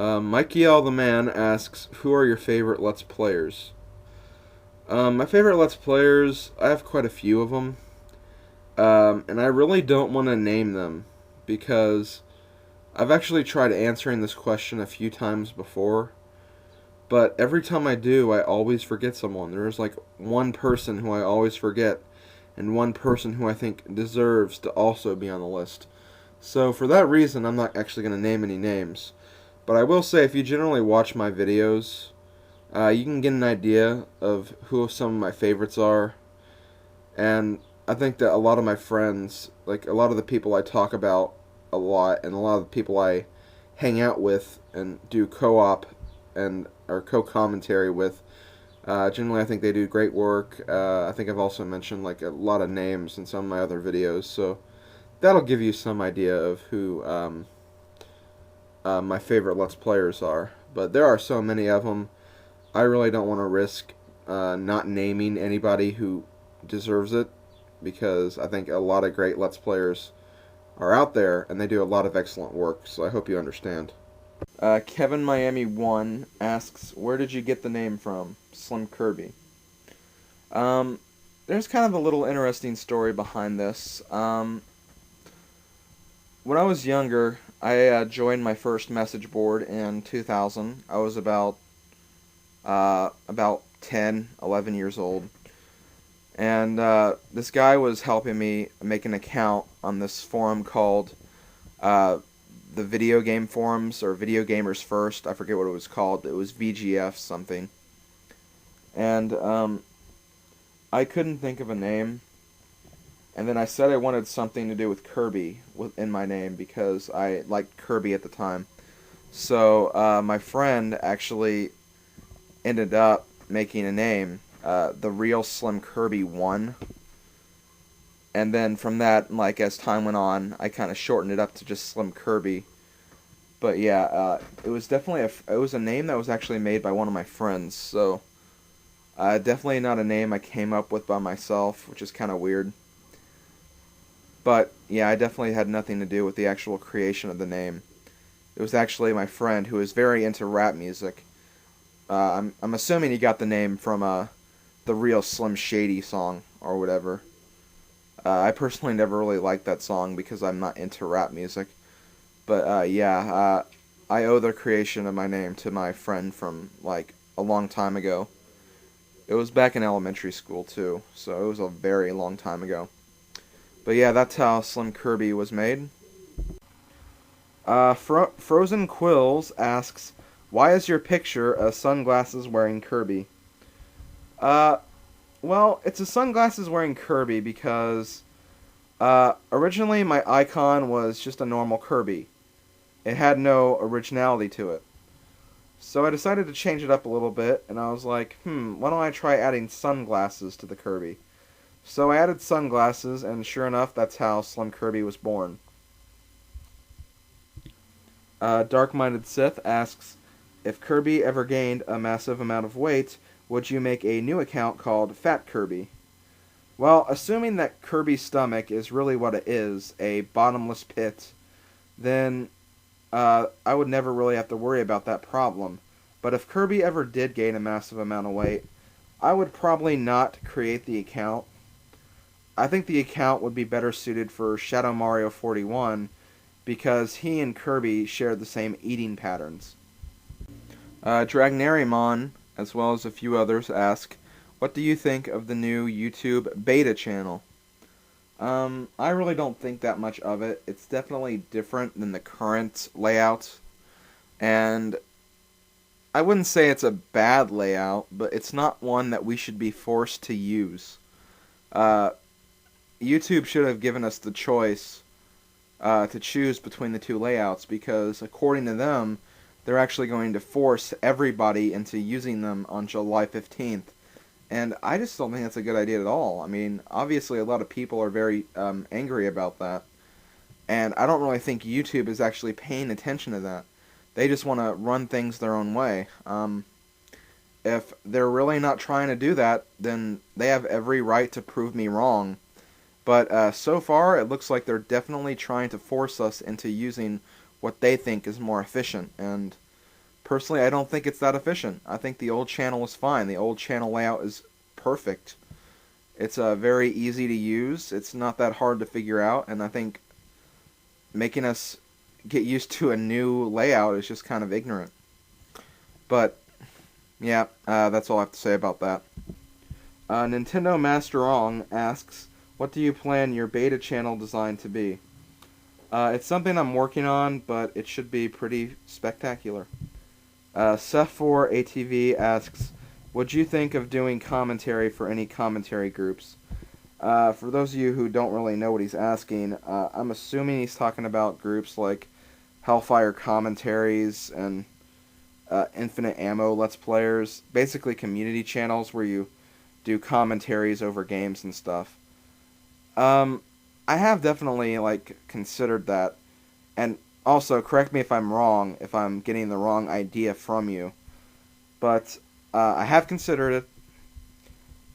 Mikey All the Man asks, who are your favorite Let's Players? My favorite Let's Players, I have quite a few of them. And I really don't want to name them because I've actually tried answering this question a few times before. But every time I do, I always forget someone. There's like one person who I always forget, and one person who I think deserves to also be on the list. So for that reason, I'm not actually going to name any names. But I will say, if you generally watch my videos, you can get an idea of who some of my favorites are. And I think that a lot of my friends, like a lot of the people I talk about a lot, and a lot of the people I hang out with and do co-op and or co-commentary with, generally I think they do great work. I think I've also mentioned like a lot of names in some of my other videos, so that'll give you some idea of who my favorite Let's Players are. But there are so many of them, I really don't want to risk not naming anybody who deserves it, because I think a lot of great Let's Players are out there, and they do a lot of excellent work, so I hope you understand. Kevin Miami 1 asks, where did you get the name from, SlimKirby? There's kind of a little interesting story behind this. When I was younger, I joined my first message board in 2000. I was about 10, 11 years old. And this guy was helping me make an account on this forum called the Video Game Forums, or Video Gamers First. I forget what it was called. It was VGF something. And I couldn't think of a name. And then I said I wanted something to do with Kirby in my name because I liked Kirby at the time. So my friend actually ended up making a name, the real SlimKirby 1. And then from that, like as time went on, I kind of shortened it up to just SlimKirby. But yeah, it was definitely it was a name that was actually made by one of my friends. So definitely not a name I came up with by myself, which is kind of weird. But yeah, I definitely had nothing to do with the actual creation of the name. It was actually my friend who is very into rap music. I'm assuming he got the name from the real Slim Shady song or whatever. I personally never really liked that song because I'm not into rap music. But yeah, I owe the creation of my name to my friend from like a long time ago. It was back in elementary school too, so it was a very long time ago. But yeah, that's how SlimKirby was made. Frozen Quills asks, why is your picture a sunglasses-wearing Kirby? Well, it's a sunglasses-wearing Kirby because originally my icon was just a normal Kirby. It had no originality to it. So I decided to change it up a little bit, and I was like, why don't I try adding sunglasses to the Kirby? So I added sunglasses, and sure enough, that's how SlimKirby was born. Dark-Minded Sith asks, if Kirby ever gained a massive amount of weight, would you make a new account called FatKirby? Well, assuming that Kirby's stomach is really what it is, a bottomless pit, then I would never really have to worry about that problem. But if Kirby ever did gain a massive amount of weight, I would probably not create the account. I think the account would be better suited for Shadow Mario 41 because he and Kirby share the same eating patterns. Dragnarymon, as well as a few others, ask, what do you think of the new YouTube beta channel? I really don't think that much of it. It's definitely different than the current layout, and I wouldn't say it's a bad layout, but it's not one that we should be forced to use. YouTube should have given us the choice to choose between the two layouts, because according to them, they're actually going to force everybody into using them on July 15th. And I just don't think that's a good idea at all. I mean, obviously a lot of people are very angry about that. And I don't really think YouTube is actually paying attention to that. They just want to run things their own way. If they're really not trying to do that, then they have every right to prove me wrong. But so far, it looks like they're definitely trying to force us into using what they think is more efficient. And personally, I don't think it's that efficient. I think the old channel is fine. The old channel layout is perfect. It's very easy to use. It's not that hard to figure out, and I think making us get used to a new layout is just kind of ignorant. But yeah, that's all I have to say about that. Nintendo Master Ong asks, what do you plan your beta channel design to be? It's something I'm working on, but it should be pretty spectacular. Seth4ATV asks, what do you think of doing commentary for any commentary groups? For those of you who don't really know what he's asking, I'm assuming he's talking about groups like Hellfire Commentaries and Infinite Ammo Let's Players. Basically community channels where you do commentaries over games and stuff. I have definitely, considered that. And also, correct me if I'm wrong, if I'm getting the wrong idea from you. But I have considered it.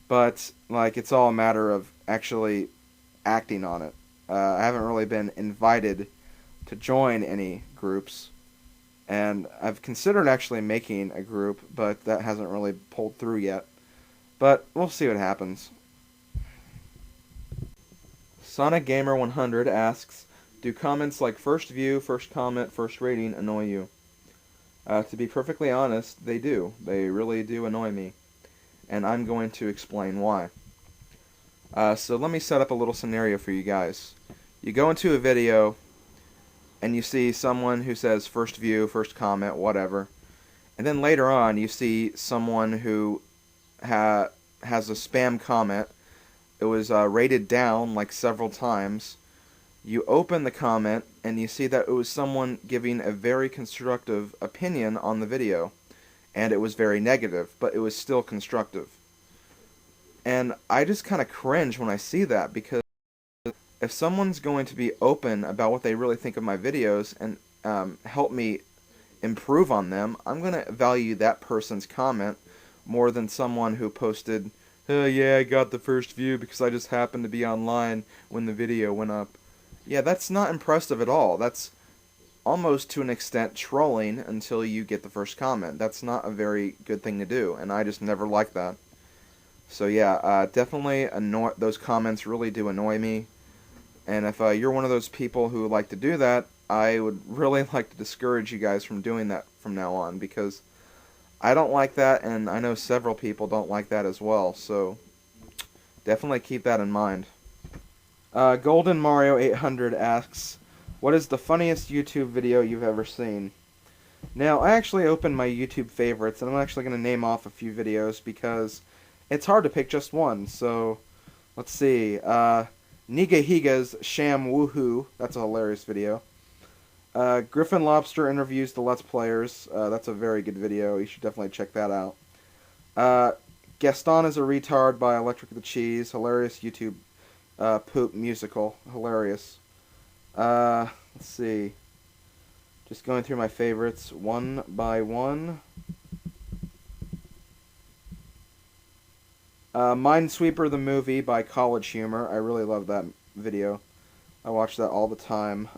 But, it's all a matter of actually acting on it. I haven't really been invited to join any groups. And I've considered actually making a group, but that hasn't really pulled through yet. But we'll see what happens. Sonic Gamer 100 asks, do comments like first view, first comment, first rating annoy you? To be perfectly honest, they do. They really do annoy me. And I'm going to explain why. So let me set up a little scenario for you guys. You go into a video, and you see someone who says first view, first comment, whatever. And then later on, you see someone who has a spam comment. It was rated down several times. You open the comment and you see that it was someone giving a very constructive opinion on the video. And it was very negative, but it was still constructive. And I just kind of cringe when I see that, because if someone's going to be open about what they really think of my videos and help me improve on them, I'm going to value that person's comment more than someone who posted, yeah, I got the first view because I just happened to be online when the video went up. Yeah, that's not impressive at all. That's almost to an extent trolling until you get the first comment. That's not a very good thing to do, and I just never liked that. So yeah, definitely those comments really do annoy me. And if you're one of those people who like to do that, I would really like to discourage you guys from doing that from now on, because I don't like that, and I know several people don't like that as well, so definitely keep that in mind. Golden Mario 800 asks, what is the funniest YouTube video you've ever seen? Now, I actually opened my YouTube favorites, and I'm actually going to name off a few videos, because it's hard to pick just one, so let's see. Nigahiga's Sham Woohoo, that's a hilarious video. Griffin Lobster interviews the Let's Players. That's a very good video. You should definitely check that out. Gaston is a Retard by Electric the Cheese. Hilarious YouTube poop musical. Hilarious. Let's see. Just going through my favorites one by one. Minesweeper the Movie by College Humor. I really love that video. I watch that all the time.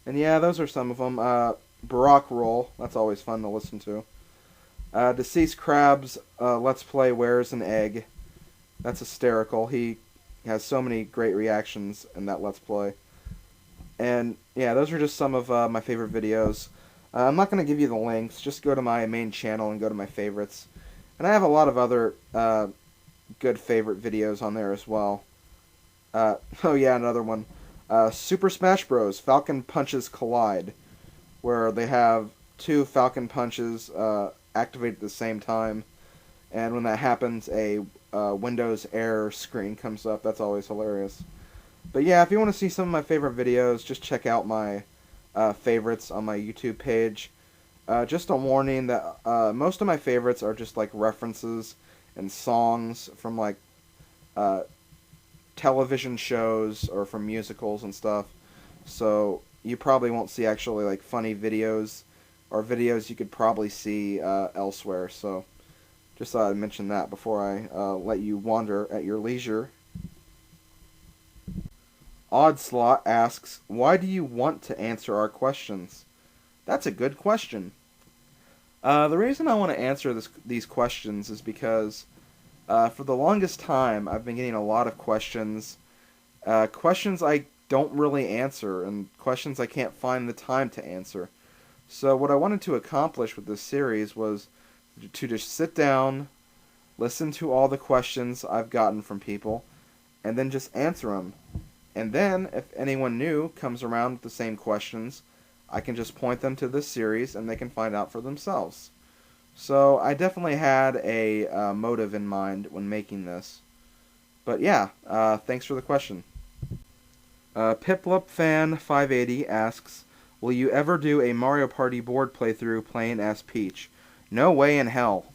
And yeah, those are some of them. Barack Roll, that's always fun to listen to. Deceased Crabs, Let's Play Where's an Egg. That's hysterical. He has so many great reactions in that Let's Play. And yeah, those are just some of my favorite videos. I'm not going to give you the links. Just go to my main channel and go to my favorites. And I have a lot of other good favorite videos on there as well. Oh yeah, another one. Super Smash Bros. Falcon Punches Collide, where they have two Falcon Punches activated at the same time, and when that happens, a Windows error screen comes up. That's always hilarious. But yeah, if you want to see some of my favorite videos, just check out my favorites on my YouTube page. Just a warning that most of my favorites are just references and songs from television shows or from musicals and stuff, so you probably won't see actually funny videos or videos you could probably see elsewhere. So just thought I'd mention that before I let you wander at your leisure. Oddslot asks, why do you want to answer our questions? That's a good question. The reason I want to answer these questions is because for the longest time I've been getting a lot of questions, questions I don't really answer, and questions I can't find the time to answer. So what I wanted to accomplish with this series was to just sit down, listen to all the questions I've gotten from people, and then just answer them. And then, if anyone new comes around with the same questions, I can just point them to this series and they can find out for themselves. So I definitely had a motive in mind when making this. But yeah, thanks for the question. PipLupFan580 asks, will you ever do a Mario Party board playthrough playing as Peach? No way in hell.